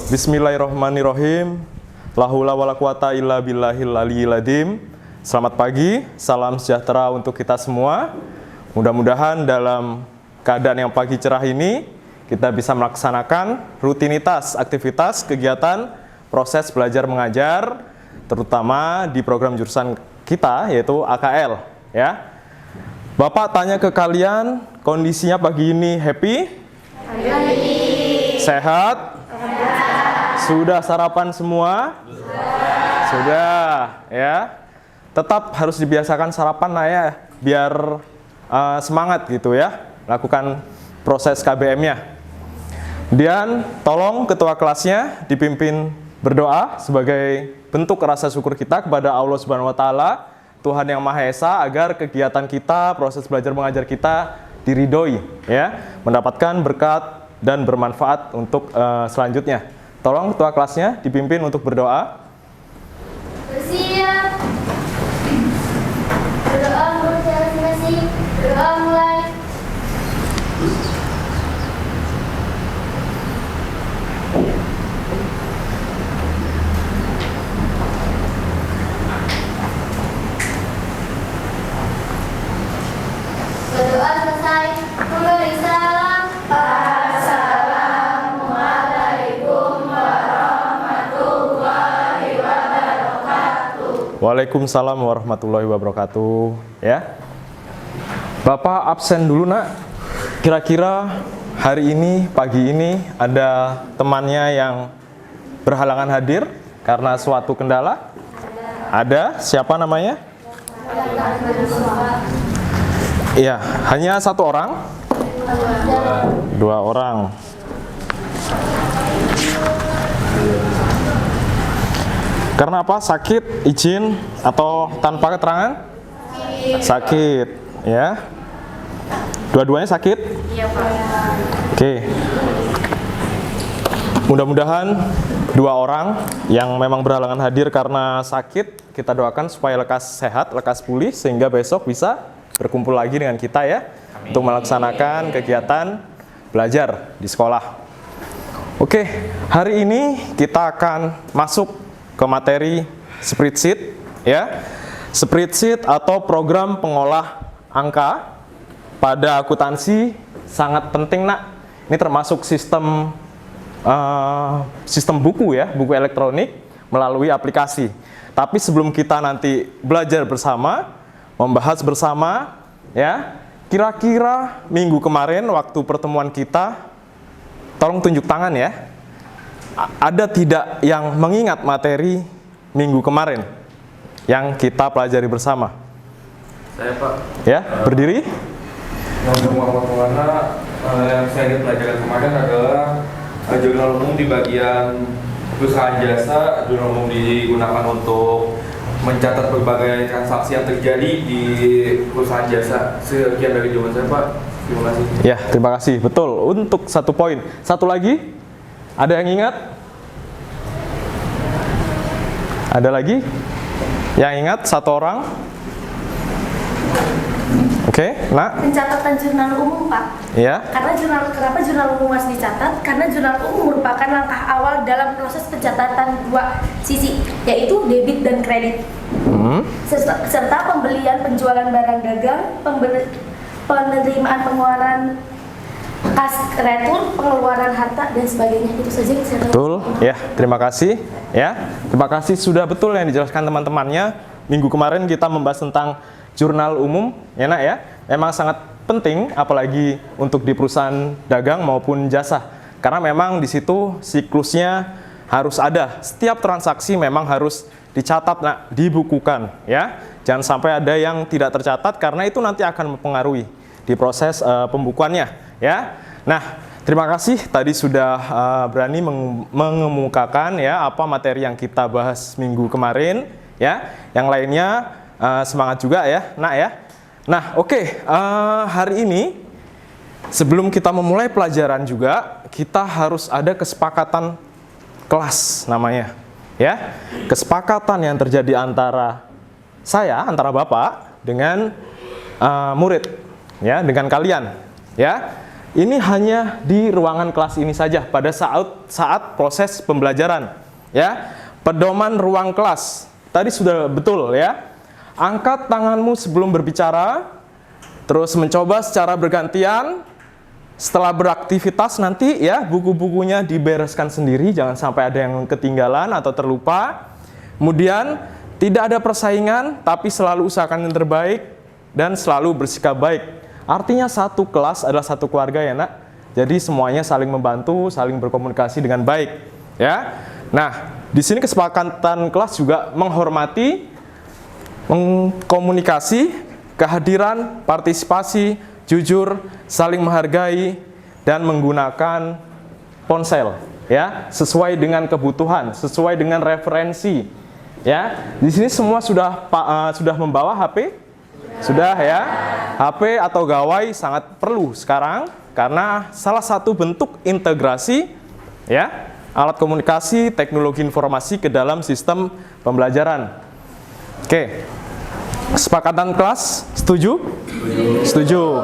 Bismillahirrahmanirrahim. La haula wala quwata illa billahil aliyyil azim. Selamat pagi, salam sejahtera untuk kita semua. Mudah-mudahan dalam keadaan yang pagi cerah ini kita bisa melaksanakan rutinitas, aktivitas, kegiatan, proses belajar mengajar, terutama di program jurusan kita yaitu AKL, ya. Bapak tanya ke kalian, kondisinya pagi ini happy? Sehat? Sudah sarapan semua? Sudah, ya. Tetap harus dibiasakan sarapan lah ya, biar semangat gitu ya, lakukan proses KBM-nya. Dan tolong ketua kelasnya dipimpin berdoa sebagai bentuk rasa syukur kita kepada Allah Subhanahu wa taala, Tuhan yang Maha Esa, agar kegiatan kita, proses belajar mengajar kita diridhoi ya, mendapatkan berkat dan bermanfaat untuk selanjutnya. Tolong ketua kelasnya dipimpin untuk berdoa. Bersiap. Berdoa menurut masing-masing. Berdoa mulai. Berdoa selesai. Memberi salam. Waalaikumsalam warahmatullahi wabarakatuh. Ya, Bapak absen dulu nak. Kira-kira hari ini, pagi ini ada temannya yang berhalangan hadir karena suatu kendala? Ada. Siapa namanya? Iya, hanya satu orang? Dua orang. Karena apa? Sakit, izin, atau tanpa keterangan? Sakit, ya. Dua-duanya sakit? Iya, Pak. Oke. Mudah-mudahan dua orang yang memang berhalangan hadir karena sakit, kita doakan supaya lekas sehat, lekas pulih, sehingga besok bisa berkumpul lagi dengan kita ya. Amin. Untuk melaksanakan kegiatan belajar di sekolah. Oke, hari ini kita akan masuk ke materi spreadsheet ya. Spreadsheet atau program pengolah angka pada akuntansi sangat penting nak. Ini termasuk sistem buku ya, buku elektronik melalui aplikasi. Tapi sebelum kita nanti belajar bersama, membahas bersama ya, kira-kira minggu kemarin waktu pertemuan kita, tolong tunjuk tangan ya. Ada tidak yang mengingat materi minggu kemarin yang kita pelajari bersama? Saya, Pak. Ya, berdiri. Yang saya ingin pelajari kemarin adalah jurnal umum di bagian perusahaan jasa. Jurnal umum digunakan untuk mencatat berbagai transaksi yang terjadi di perusahaan jasa. Sekian dari jawaban saya, Pak. Terima kasih. Ya, terima kasih. Betul. Untuk satu poin. Satu lagi. Ada yang ingat? Ada lagi? Yang ingat? Satu orang? Oke, nak? Pencatatan jurnal umum, Pak. Ya. Kenapa jurnal umum harus dicatat? Karena jurnal umum merupakan langkah awal dalam proses pencatatan dua sisi, yaitu debit dan kredit. Serta pembelian penjualan barang dagang, penerimaan pengeluaran kas retur, pengeluaran harta, dan sebagainya. Itu saja yang saya tahu. Betul, ya. Terima kasih. Ya, terima kasih sudah betul yang dijelaskan teman-temannya. Minggu kemarin kita membahas tentang jurnal umum, ya nak ya. Memang sangat penting, apalagi untuk di perusahaan dagang maupun jasa. Karena memang di situ siklusnya harus ada. Setiap transaksi memang harus dicatat, nak, dibukukan, ya. Jangan sampai ada yang tidak tercatat karena itu nanti akan mempengaruhi di proses pembukuannya. Ya, nah terima kasih tadi sudah berani mengemukakan ya apa materi yang kita bahas minggu kemarin ya. Yang lainnya semangat juga ya, nak ya. Nah oke, hari ini sebelum kita memulai pelajaran juga kita harus ada kesepakatan kelas namanya ya. Kesepakatan yang terjadi antara Bapak dengan murid ya, dengan kalian ya. ini hanya di ruangan kelas ini saja pada saat proses pembelajaran, ya. Pedoman ruang kelas. Tadi sudah betul ya. Angkat tanganmu sebelum berbicara, terus mencoba secara bergantian. Setelah beraktivitas nanti ya, buku-bukunya dibereskan sendiri, jangan sampai ada yang ketinggalan atau terlupa. Kemudian tidak ada persaingan, tapi selalu usahakan yang terbaik dan selalu bersikap baik. Artinya satu kelas adalah satu keluarga ya nak. Jadi semuanya saling membantu, saling berkomunikasi dengan baik ya. Nah, di sini kesepakatan kelas juga menghormati, mengkomunikasi, kehadiran, partisipasi, jujur, saling menghargai, dan menggunakan ponsel ya, sesuai dengan kebutuhan, sesuai dengan referensi ya. Di sini semua sudah membawa HP? Sudah ya. HP atau gawai sangat perlu sekarang karena salah satu bentuk integrasi ya, alat komunikasi, teknologi informasi ke dalam sistem pembelajaran. Oke. Kesepakatan kelas, setuju? Setuju.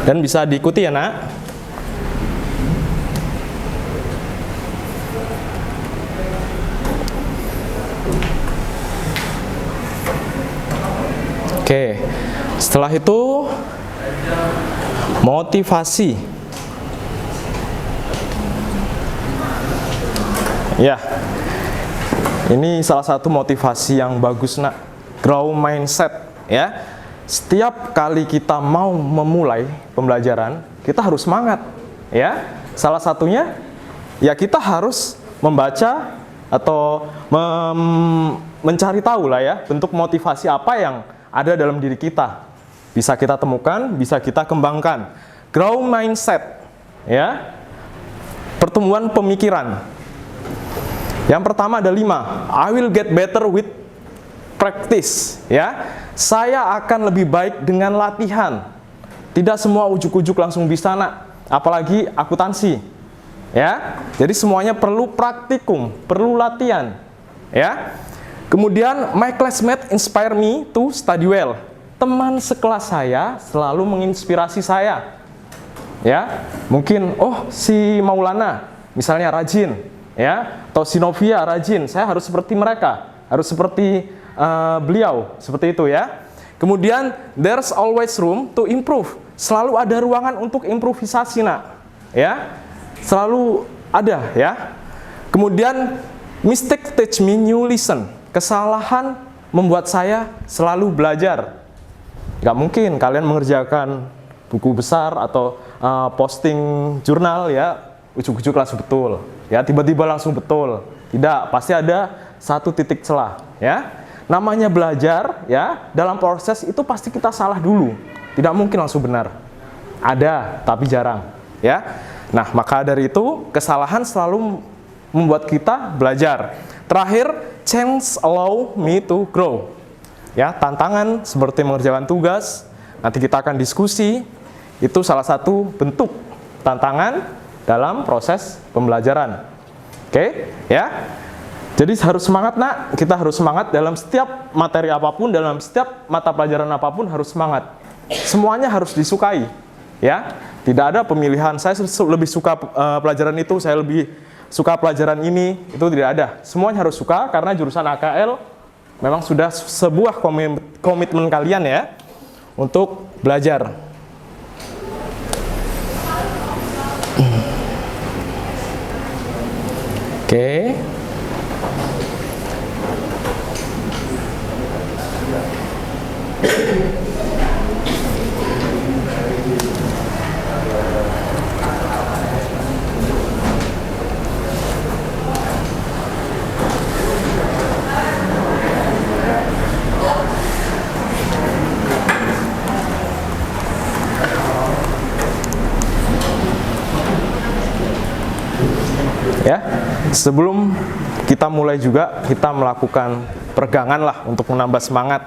Dan bisa diikuti ya nak. Oke, setelah itu motivasi. Ya. Ini salah satu motivasi yang bagus nak, grow mindset ya. Setiap kali kita mau memulai pembelajaran, kita harus semangat ya. Salah satunya ya kita harus membaca atau mencari tahu lah ya, bentuk motivasi apa yang ada dalam diri kita. Bisa kita temukan, bisa kita kembangkan. Grow mindset ya. Pertumbuhan pemikiran. Yang pertama ada 5. I will get better with practice ya. Saya akan lebih baik dengan latihan. Tidak semua ujuk-ujuk langsung bisa nak, apalagi akuntansi ya. Jadi semuanya perlu praktikum, perlu latihan ya. Kemudian my classmate inspire me to study well. Teman sekelas saya selalu menginspirasi saya ya. Mungkin si Maulana misalnya rajin ya, atau si Novia rajin, saya harus seperti mereka, harus seperti beliau, seperti itu ya. Kemudian there's always room to improve. Selalu ada ruangan untuk improvisasi nak ya, selalu ada ya. Kemudian mistake teach me new lesson. Kesalahan membuat saya selalu belajar. Gak mungkin kalian mengerjakan buku besar atau posting jurnal ya, ujuk-ujuk langsung betul ya, tiba-tiba langsung betul. Tidak, pasti ada satu titik celah ya. Namanya belajar ya, dalam proses itu pasti kita salah dulu. Tidak mungkin langsung benar. Ada, tapi jarang ya. Nah, maka dari itu kesalahan selalu membuat kita belajar. Terakhir, chance allow me to grow. Ya, tantangan seperti mengerjakan tugas, nanti kita akan diskusi, itu salah satu bentuk tantangan dalam proses pembelajaran. Oke, ya. Jadi harus semangat nak, kita harus semangat dalam setiap materi apapun, dalam setiap mata pelajaran apapun harus semangat. Semuanya harus disukai, ya. Tidak ada pemilihan, saya lebih suka pelajaran itu, saya lebih suka pelajaran ini, itu tidak ada. Semuanya harus suka karena jurusan AKL memang sudah sebuah komitmen kalian ya untuk belajar. Oke. Ya, sebelum kita mulai juga kita melakukan peregangan lah untuk menambah semangat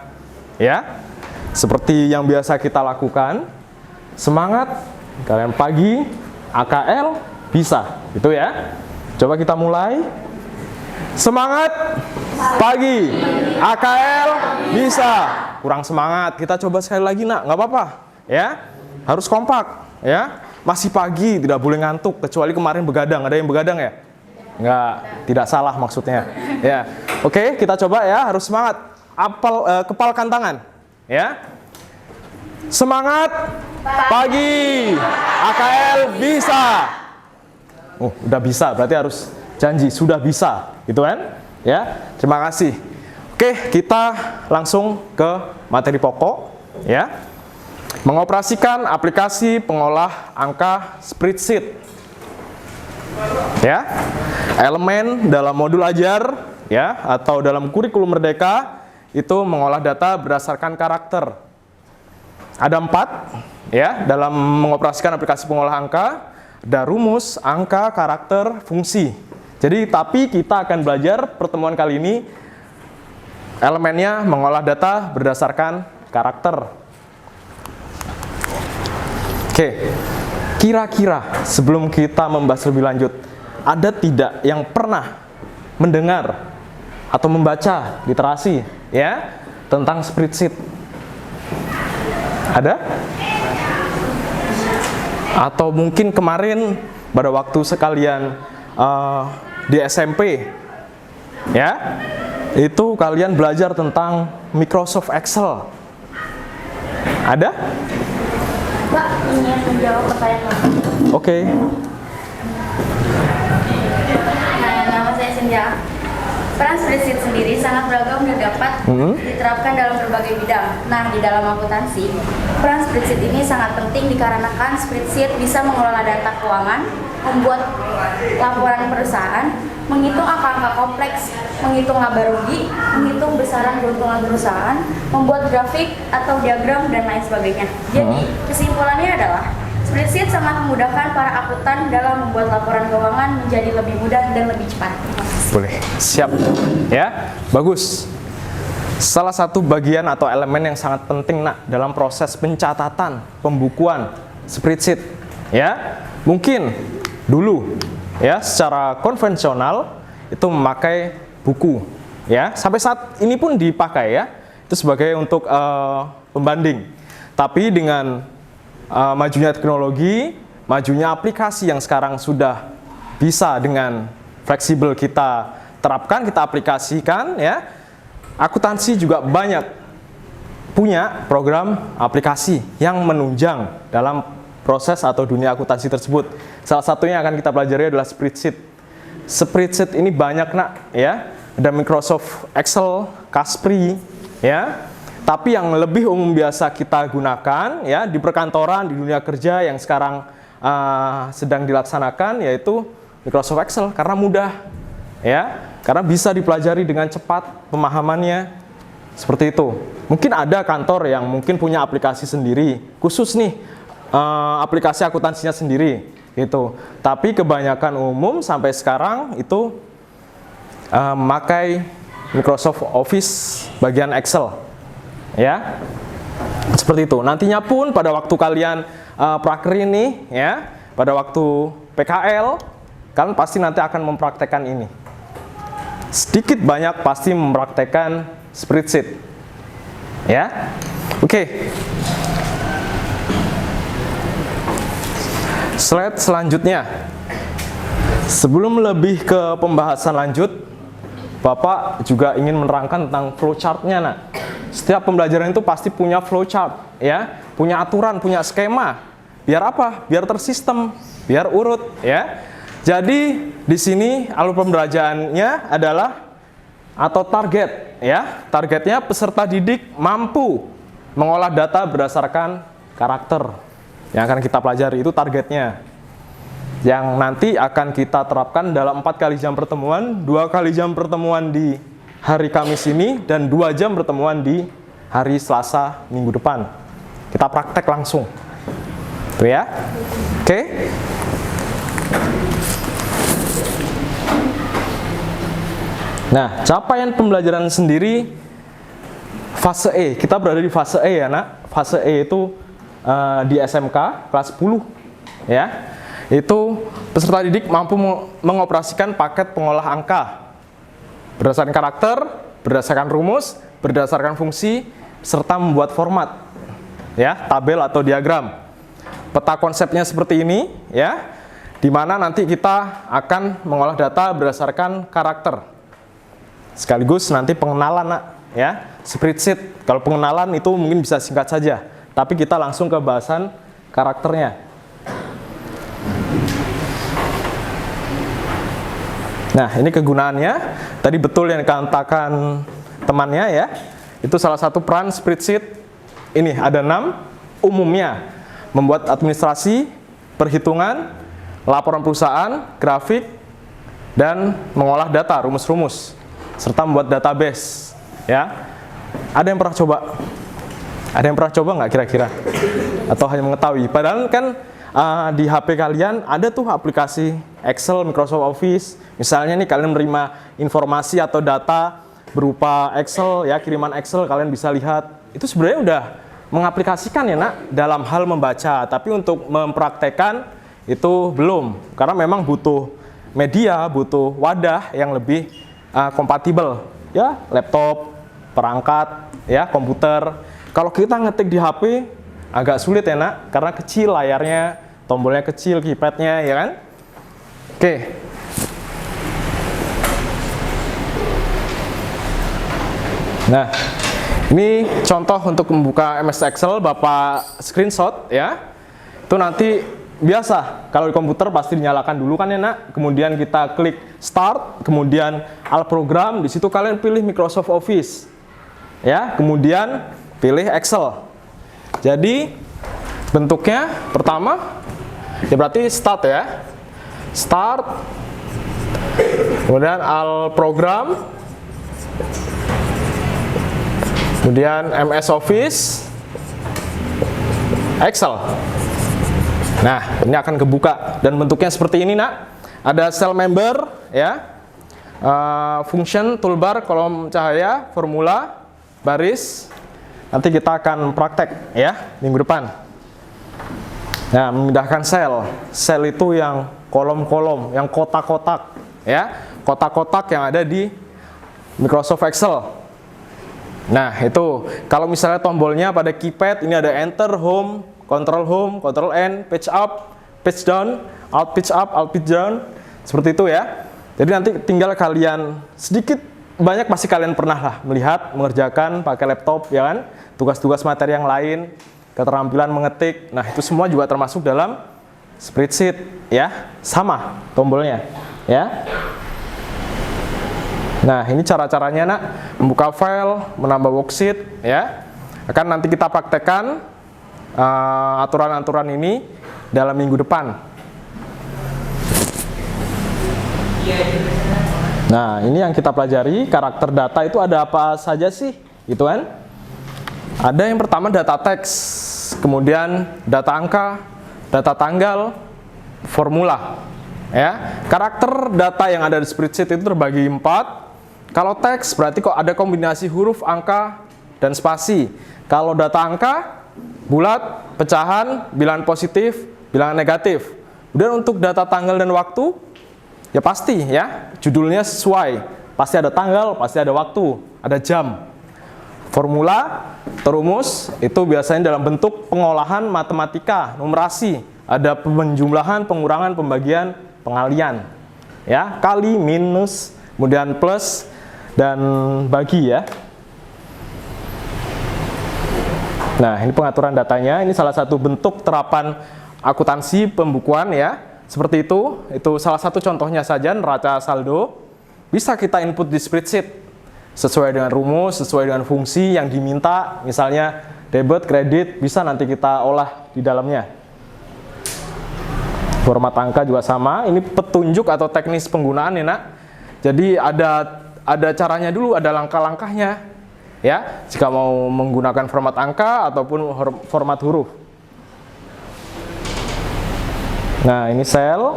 ya, seperti yang biasa kita lakukan. Semangat kalian pagi AKL bisa gitu ya. Coba kita mulai. Semangat pagi AKL bisa. Kurang semangat, kita coba sekali lagi nak, nggak apa-apa ya. Harus kompak, ya. Masih pagi, tidak boleh ngantuk, kecuali kemarin begadang. Ada yang begadang ya? Enggak, tidak salah maksudnya. Ya. Oke, kita coba ya, harus semangat. Kepalkan tangan, ya. Semangat pagi. AKL bisa. Oh, udah bisa, berarti harus janji sudah bisa, gitu kan? Ya. Terima kasih. Oke, kita langsung ke materi pokok, ya. Mengoperasikan aplikasi pengolah angka spreadsheet. Ya. Elemen dalam modul ajar, ya, atau dalam kurikulum Merdeka itu mengolah data berdasarkan karakter. Ada 4, ya, dalam mengoperasikan aplikasi pengolah angka. Ada rumus, angka, karakter, fungsi. Jadi, tapi kita akan belajar pertemuan kali ini elemennya mengolah data berdasarkan karakter. Oke, kira-kira sebelum kita membahas lebih lanjut, ada tidak yang pernah mendengar atau membaca literasi, ya, tentang spreadsheet? Ada? Atau mungkin kemarin pada waktu sekalian di SMP, ya, itu kalian belajar tentang Microsoft Excel. Ada? Mbak, ingin menjawab pertanyaan. Oke. Nah, nama saya Senja. Peran spreadsheet sendiri sangat beragam dan dapat diterapkan dalam berbagai bidang. Nah, di dalam akuntansi, peran spreadsheet ini sangat penting dikarenakan spreadsheet bisa mengelola data keuangan, membuat laporan perusahaan, menghitung angka-angka kompleks, menghitung laba rugi, menghitung besaran keuntungan perusahaan, membuat grafik atau diagram, dan lain sebagainya. Jadi, kesimpulannya adalah spreadsheet sangat memudahkan para akuntan dalam membuat laporan keuangan menjadi lebih mudah dan lebih cepat. Boleh, siap. Ya, bagus. Salah satu bagian atau elemen yang sangat penting nak dalam proses pencatatan, pembukuan spreadsheet, ya. Mungkin dulu, ya, secara konvensional itu memakai buku, ya. Sampai saat ini pun dipakai, ya. Itu sebagai untuk pembanding. Tapi dengan majunya teknologi, majunya aplikasi yang sekarang sudah bisa dengan fleksibel kita terapkan, kita aplikasikan, ya. Akuntansi juga banyak punya program aplikasi yang menunjang dalam proses atau dunia akuntansi tersebut. Salah satunya yang akan kita pelajari adalah spreadsheet. Spreadsheet ini banyak nak, ya. Ada Microsoft Excel, Caspri, ya. Tapi yang lebih umum biasa kita gunakan, ya, di perkantoran, di dunia kerja yang sekarang sedang dilaksanakan, yaitu Microsoft Excel, karena mudah, ya, karena bisa dipelajari dengan cepat pemahamannya, seperti itu. Mungkin ada kantor yang mungkin punya aplikasi sendiri, khusus nih aplikasi akuntansinya sendiri, gitu. Tapi kebanyakan umum sampai sekarang itu memakai Microsoft Office bagian Excel, ya, seperti itu. Nantinya pun pada waktu kalian praker ini, ya, pada waktu PKL, kalian pasti nanti akan mempraktekkan ini. Sedikit banyak pasti mempraktekkan spreadsheet, ya. Oke. Slide selanjutnya. Sebelum lebih ke pembahasan lanjut, Bapak juga ingin menerangkan tentang flowchart-nya, nak. Setiap pembelajaran itu pasti punya flowchart, ya, punya aturan, punya skema. Biar apa? Biar tersistem, biar urut, ya. Jadi di sini alur pembelajarannya adalah atau target, ya. Targetnya peserta didik mampu mengolah data berdasarkan karakter. Yang akan kita pelajari itu targetnya. Yang nanti akan kita terapkan dalam 4 kali jam pertemuan, 2 kali jam pertemuan di hari Kamis ini, dan 2 jam pertemuan di hari Selasa minggu depan. Kita praktek langsung. Tuh, ya. Oke. Nah, capaian pembelajaran sendiri fase E. Kita berada di fase E, ya, nak. Fase E itu di SMK kelas 10, ya. Itu peserta didik mampu mengoperasikan paket pengolah angka berdasarkan karakter, berdasarkan rumus, berdasarkan fungsi, serta membuat format. ya, tabel atau diagram. Peta konsepnya seperti ini, ya, di mana nanti kita akan mengolah data berdasarkan karakter. Sekaligus nanti pengenalan, Nak, ya, spreadsheet. Kalau pengenalan itu mungkin bisa singkat saja, tapi kita langsung ke bahasan karakternya. Nah, ini kegunaannya. Tadi betul yang dikatakan temannya, ya. Itu salah satu peran spreadsheet. Ini ada 6 umumnya. Membuat administrasi, perhitungan, laporan perusahaan, grafik, dan mengolah data, rumus-rumus, serta membuat database, ya. Ada yang pernah coba? Ada yang pernah coba nggak kira-kira? Atau hanya mengetahui? Padahal kan di HP kalian ada tuh aplikasi Excel, Microsoft Office. Misalnya nih kalian menerima informasi atau data berupa Excel, ya, kiriman Excel, kalian bisa lihat. Itu sebenarnya udah mengaplikasikan, ya, Nak, dalam hal membaca. Tapi untuk mempraktekkan itu belum, karena memang butuh media, butuh wadah yang lebih kompatibel, ya, laptop, perangkat, ya, komputer. Kalau kita ngetik di HP agak sulit, ya, Nak, karena kecil layarnya, tombolnya kecil, keypadnya, ya kan? Oke. Nah, ini contoh untuk membuka MS Excel, Bapak screenshot, ya. Itu nanti biasa, kalau di komputer pasti dinyalakan dulu kan, ya, Nak. Kemudian kita klik Start, kemudian All Program, di situ kalian pilih Microsoft Office. Ya, kemudian pilih Excel. Jadi bentuknya pertama ya berarti Start, ya. Start. Kemudian All Program. Kemudian MS Office, Excel. Nah, ini akan kebuka dan bentuknya seperti ini, Nak. Ada cell member, ya, function, toolbar, kolom cahaya, formula, baris. Nanti kita akan praktek, ya, minggu depan. Nah, memindahkan sel. Sel itu yang kolom-kolom, yang kotak-kotak, ya, kotak-kotak yang ada di Microsoft Excel. Nah, itu kalau misalnya tombolnya pada keypad ini ada enter, home, control N, page up, page down, alt page up, alt page down, seperti itu, ya. Jadi nanti tinggal kalian sedikit banyak pasti kalian pernah lah melihat mengerjakan pakai laptop, ya kan, tugas-tugas materi yang lain, keterampilan mengetik. Nah, itu semua juga termasuk dalam spreadsheet, ya, sama tombolnya, ya. Nah, ini cara-caranya, Nak, membuka file, menambah worksheet, ya. Akan nanti kita praktekkan aturan-aturan ini dalam minggu depan. Nah, ini yang kita pelajari, karakter data itu ada apa saja sih, gitu kan? Ada yang pertama data teks, kemudian data angka, data tanggal, formula, ya. Karakter data yang ada di spreadsheet itu terbagi 4. Kalau teks berarti kok ada kombinasi huruf, angka, dan spasi. Kalau data angka, bulat, pecahan, bilangan positif, bilangan negatif. Kemudian untuk data tanggal dan waktu, ya pasti, ya, judulnya sesuai. Pasti ada tanggal, pasti ada waktu, ada jam. Formula, rumus, itu biasanya dalam bentuk pengolahan matematika, numerasi. Ada penjumlahan, pengurangan, pembagian, pengalian. Ya, kali, minus, kemudian plus, dan bagi, ya. Nah, ini pengaturan datanya. Ini salah satu bentuk terapan akuntansi pembukuan, ya. Seperti itu salah satu contohnya saja, neraca saldo. Bisa kita input di spreadsheet sesuai dengan rumus, sesuai dengan fungsi yang diminta. Misalnya debit, kredit, bisa nanti kita olah di dalamnya. Format angka juga sama. Ini petunjuk atau teknis penggunaan, ya, Nak. Jadi ada caranya dulu, ada langkah-langkahnya, ya, jika mau menggunakan format angka ataupun format huruf. Nah, ini sel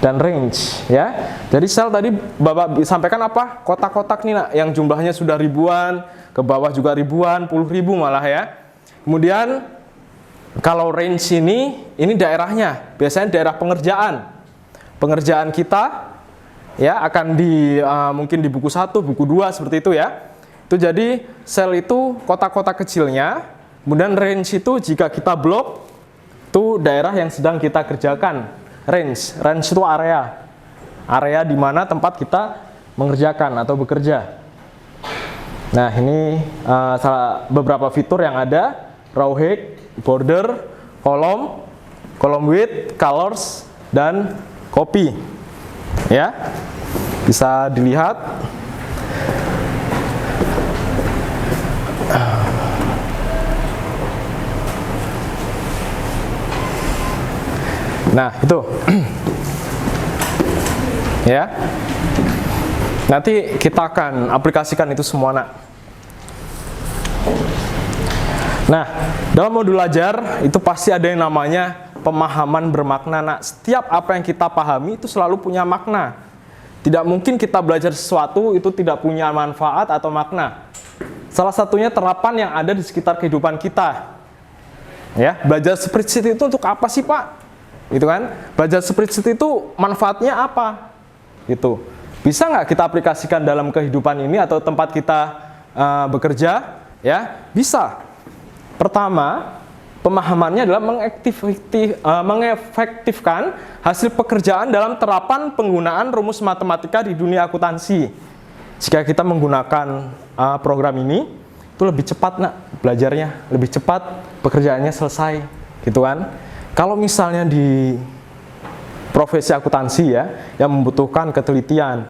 dan range, ya. Jadi sel tadi Bapak sampaikan apa? Kotak-kotak nih, Nak, yang jumlahnya sudah ribuan, ke bawah juga ribuan, puluh ribu malah, ya. Kemudian kalau range ini daerahnya, biasanya daerah pengerjaan. Pengerjaan kita, ya, akan mungkin di buku 1, buku 2, seperti itu, ya. Itu jadi sel itu kotak-kotak kecilnya, Kemudian range itu jika kita blok, itu daerah yang sedang kita kerjakan. Range itu area di mana tempat kita mengerjakan atau bekerja. Nah, ini beberapa fitur yang ada: row height, border, column width, colors, dan copy. Ya, bisa dilihat. Nah, itu. Ya. Nanti kita akan aplikasikan itu semua, nak. Nah, dalam modul ajar itu pasti ada yang namanya pemahaman bermakna, nak. Setiap apa yang kita pahami itu selalu punya makna. Tidak mungkin kita belajar sesuatu itu tidak punya manfaat atau makna. Salah satunya terapan yang ada di sekitar kehidupan kita. Ya, belajar spreadsheet itu untuk apa sih, Pak? Gitu kan? Belajar spreadsheet itu manfaatnya apa? Gitu. Bisa nggak kita aplikasikan dalam kehidupan ini atau tempat kita bekerja? Ya, bisa. Pertama, pemahamannya adalah mengefektifkan hasil pekerjaan dalam terapan penggunaan rumus matematika di dunia akuntansi. Jika kita menggunakan program ini, itu lebih cepat, nak, belajarnya, lebih cepat pekerjaannya selesai, gitu kan? Kalau misalnya di profesi akuntansi ya, yang membutuhkan ketelitian,